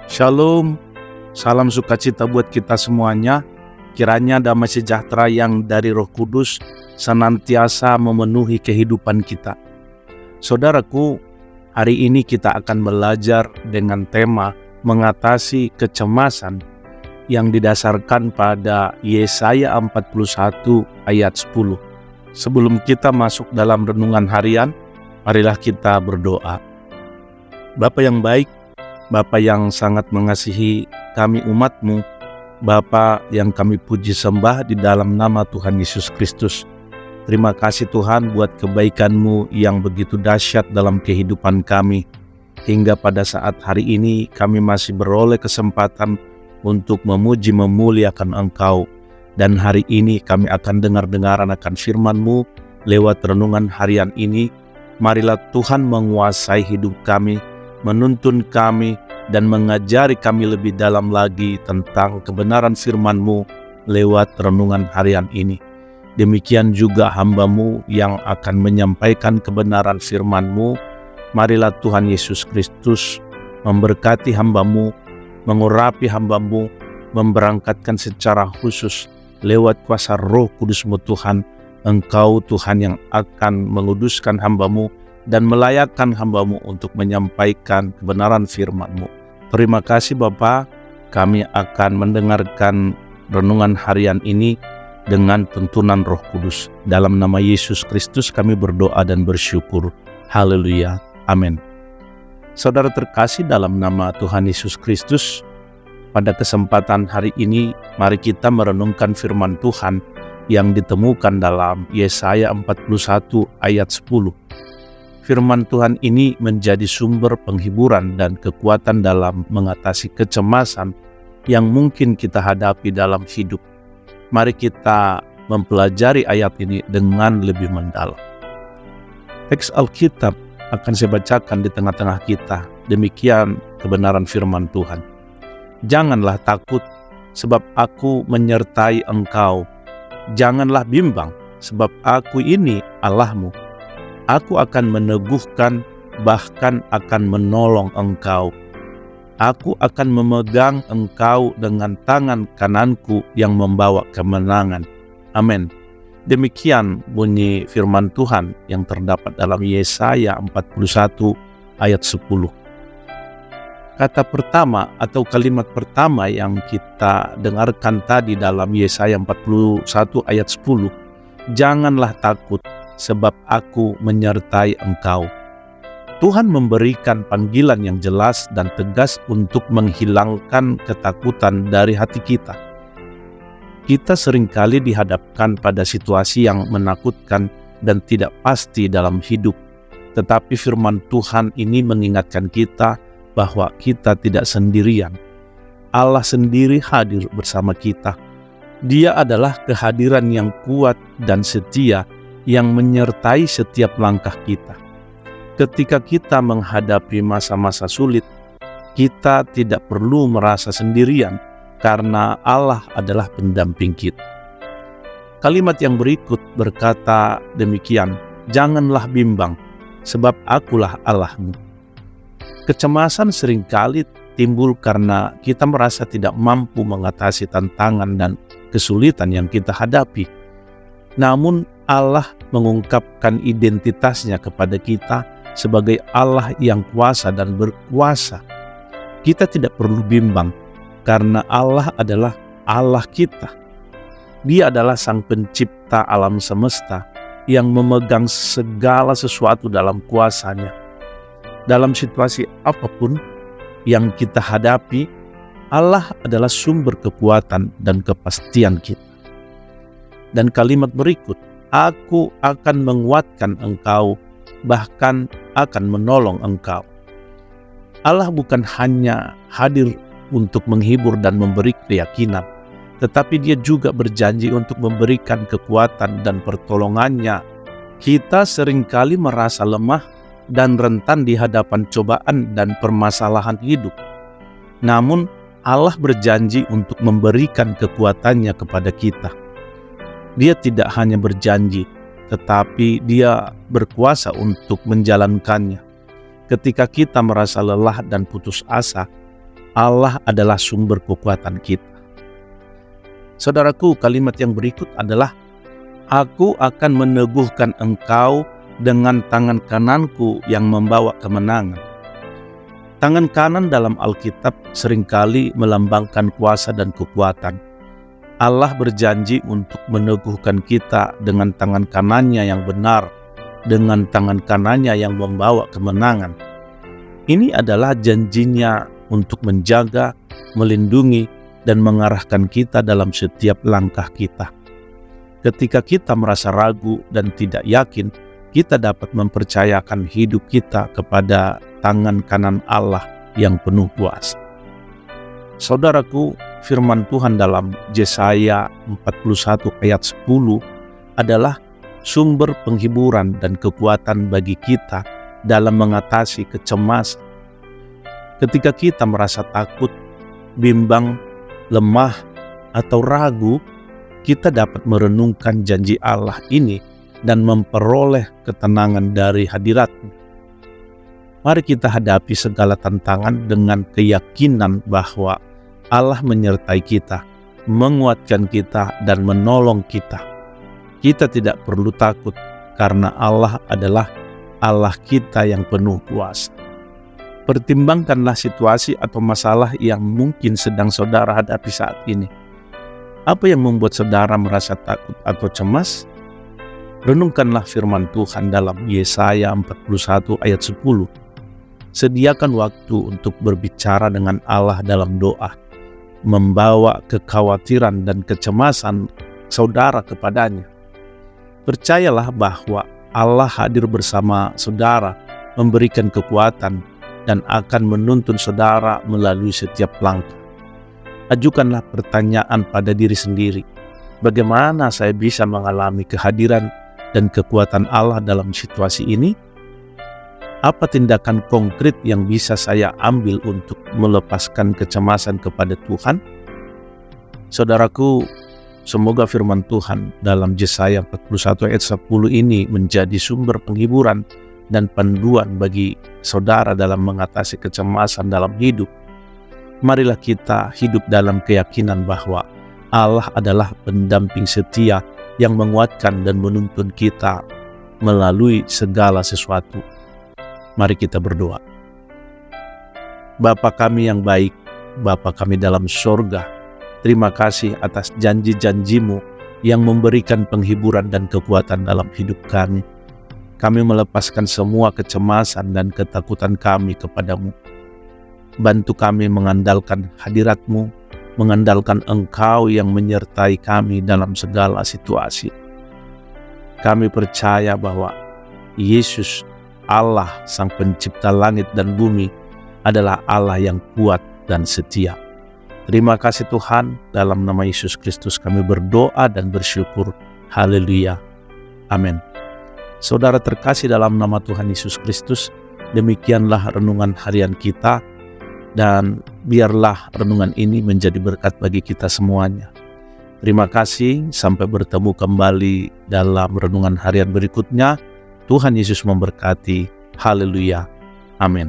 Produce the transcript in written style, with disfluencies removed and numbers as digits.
Shalom, salam sukacita buat kita semuanya. Kiranya damai sejahtera yang dari Roh Kudus senantiasa memenuhi kehidupan kita. Saudaraku, hari ini kita akan belajar dengan tema mengatasi kecemasan yang didasarkan pada Yesaya 41 ayat 10. Sebelum kita masuk dalam renungan harian, marilah kita berdoa. Bapa yang baik, Bapa yang sangat mengasihi kami umat-Mu, Bapa yang kami puji sembah di dalam nama Tuhan Yesus Kristus. Terima kasih Tuhan buat kebaikan-Mu yang begitu dahsyat dalam kehidupan kami. Hingga pada saat hari ini kami masih beroleh kesempatan untuk memuji memuliakan Engkau. Dan hari ini kami akan dengar-dengaran akan firman-Mu lewat renungan harian ini. Marilah Tuhan menguasai hidup kami, menuntun kami, dan mengajari kami lebih dalam lagi tentang kebenaran firman-Mu lewat renungan harian ini. Demikian juga hamba-Mu yang akan menyampaikan kebenaran firman-Mu. Marilah Tuhan Yesus Kristus memberkati hamba-Mu, mengurapi hamba-Mu, memberangkatkan secara khusus lewat kuasa Roh Kudus-Mu Tuhan. Engkau Tuhan yang akan menguduskan hamba-Mu dan melayakkan hamba-Mu untuk menyampaikan kebenaran firman-Mu. Terima kasih Bapa, kami akan mendengarkan renungan harian ini dengan tuntunan Roh Kudus. Dalam nama Yesus Kristus kami berdoa dan bersyukur. Haleluya. Amin. Saudara terkasih dalam nama Tuhan Yesus Kristus, pada kesempatan hari ini mari kita merenungkan firman Tuhan yang ditemukan dalam Yesaya 41 ayat 10. Firman Tuhan ini menjadi sumber penghiburan dan kekuatan dalam mengatasi kecemasan yang mungkin kita hadapi dalam hidup. Mari kita mempelajari ayat ini dengan lebih mendalam. Teks Alkitab akan saya bacakan di tengah-tengah kita. Demikian kebenaran firman Tuhan. Janganlah takut, sebab aku menyertai engkau. Janganlah bimbang, sebab aku ini Allahmu. Aku akan meneguhkan, bahkan akan menolong engkau. Aku akan memegang engkau dengan tangan kananku yang membawa kemenangan. Amin. Demikian bunyi firman Tuhan yang terdapat dalam Yesaya 41 ayat 10. Kata pertama atau kalimat pertama yang kita dengarkan tadi dalam Yesaya 41 ayat 10. Janganlah takut, sebab aku menyertai engkau. Tuhan memberikan panggilan yang jelas dan tegas untuk menghilangkan ketakutan dari hati kita. Kita seringkali dihadapkan pada situasi yang menakutkan dan tidak pasti dalam hidup. Tetapi firman Tuhan ini mengingatkan kita bahwa kita tidak sendirian. Allah sendiri hadir bersama kita. Dia adalah kehadiran yang kuat dan setia yang menyertai setiap langkah kita. Ketika kita menghadapi masa-masa sulit, kita tidak perlu merasa sendirian karena Allah adalah pendamping kita. Kalimat yang berikut berkata demikian, janganlah bimbang, sebab akulah Allahmu. Kecemasan seringkali timbul karena kita merasa tidak mampu mengatasi tantangan dan kesulitan yang kita hadapi. Namun Allah mengungkapkan identitasnya kepada kita sebagai Allah yang kuasa dan berkuasa. Kita tidak perlu bimbang karena Allah adalah Allah kita. Dia adalah Sang Pencipta alam semesta yang memegang segala sesuatu dalam kuasanya. Dalam situasi apapun yang kita hadapi, Allah adalah sumber kekuatan dan kepastian kita. Dan kalimat berikut, aku akan menguatkan engkau, bahkan akan menolong engkau. Allah bukan hanya hadir untuk menghibur dan memberi keyakinan, tetapi Dia juga berjanji untuk memberikan kekuatan dan pertolongannya. Kita seringkali merasa lemah dan rentan di hadapan cobaan dan permasalahan hidup. Namun Allah berjanji untuk memberikan kekuatannya kepada kita. Dia tidak hanya berjanji, tetapi Dia berkuasa untuk menjalankannya. Ketika kita merasa lelah dan putus asa, Allah adalah sumber kekuatan kita. Saudaraku, kalimat yang berikut adalah, aku akan meneguhkan engkau dengan tangan kananku yang membawa kemenangan. Tangan kanan dalam Alkitab seringkali melambangkan kuasa dan kekuatan. Allah berjanji untuk meneguhkan kita dengan tangan kanannya yang benar, dengan tangan kanannya yang membawa kemenangan. Ini adalah janjinya untuk menjaga, melindungi, dan mengarahkan kita dalam setiap langkah kita. Ketika kita merasa ragu dan tidak yakin, kita dapat mempercayakan hidup kita kepada tangan kanan Allah yang penuh kuasa. Saudaraku, firman Tuhan dalam Yesaya 41 ayat 10 adalah sumber penghiburan dan kekuatan bagi kita dalam mengatasi kecemasan. Ketika kita merasa takut, bimbang, lemah, atau ragu, kita dapat merenungkan janji Allah ini dan memperoleh ketenangan dari hadirat-Nya. Mari kita hadapi segala tantangan dengan keyakinan bahwa Allah menyertai kita, menguatkan kita, dan menolong kita. Kita tidak perlu takut karena Allah adalah Allah kita yang penuh kuasa. Pertimbangkanlah situasi atau masalah yang mungkin sedang saudara hadapi saat ini. Apa yang membuat saudara merasa takut atau cemas? Renungkanlah firman Tuhan dalam Yesaya 41 ayat 10. Sediakan waktu untuk berbicara dengan Allah dalam doa, membawa kekhawatiran dan kecemasan saudara kepadanya. Percayalah bahwa Allah hadir bersama saudara, memberikan kekuatan, dan akan menuntun saudara melalui setiap langkah. Ajukanlah pertanyaan pada diri sendiri, bagaimana saya bisa mengalami kehadiran dan kekuatan Allah dalam situasi ini? Apa tindakan konkret yang bisa saya ambil untuk melepaskan kecemasan kepada Tuhan? Saudaraku, semoga firman Tuhan dalam Yesaya 41 ayat 10 ini menjadi sumber penghiburan dan panduan bagi saudara dalam mengatasi kecemasan dalam hidup. Marilah kita hidup dalam keyakinan bahwa Allah adalah pendamping setia yang menguatkan dan menuntun kita melalui segala sesuatu. Mari kita berdoa. Bapa kami yang baik, Bapa kami dalam sorga, terima kasih atas janji-janji-Mu yang memberikan penghiburan dan kekuatan dalam hidup kami. Kami melepaskan semua kecemasan dan ketakutan kami kepadamu. Bantu kami mengandalkan hadirat-Mu, mengandalkan Engkau yang menyertai kami dalam segala situasi. Kami percaya bahwa Yesus, Allah Sang Pencipta langit dan bumi, adalah Allah yang kuat dan setia. Terima kasih Tuhan, dalam nama Yesus Kristus kami berdoa dan bersyukur. Haleluya. Amin. Saudara terkasih dalam nama Tuhan Yesus Kristus, demikianlah renungan harian kita, dan biarlah renungan ini menjadi berkat bagi kita semuanya. Terima kasih, sampai bertemu kembali dalam renungan harian berikutnya. Tuhan Yesus memberkati. Haleluya. Amin.